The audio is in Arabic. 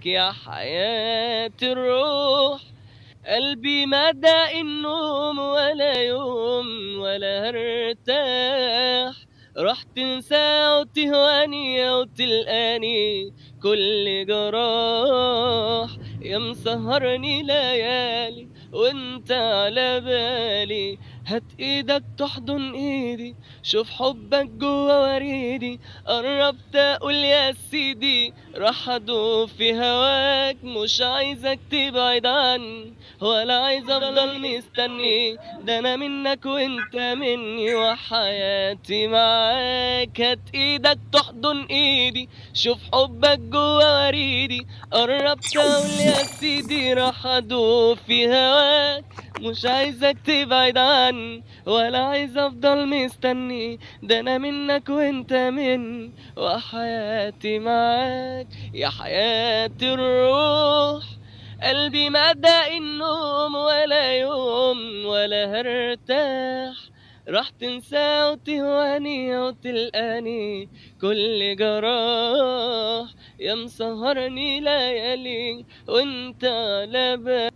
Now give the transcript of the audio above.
يا حياة الروح. قلبي ما داق النوم ولا يوم ولا هرتاح، راح تنسى وتهواني وتلقاني كل جراح. يا مسهرني ليالي وانت على بالي، هات ايدك تحضن ايدي، شوف حبك جوا وريدي. قربت اقول يا سيدي راح ادوب في هواك، مش عايزك تبعد عني ولا عايز افضل مستني، ده انا منك وانت مني وحياتي معاك. هات ايدك تحضن ايدي، شوف حبك جوا وريدي. قربت اقول يا سيدي راح ادوب في هواك، مش عايزك تبعد عني ولا عايز افضل مستني، ده انا منك وانت مني وحياتي معاك يا حياة الروح. قلبي ما داق النوم ولا يوم ولا هرتاح، راح تنسى وتهواني وتلقاني كل جراح. يا مسهرني ليالي وانت على بالي.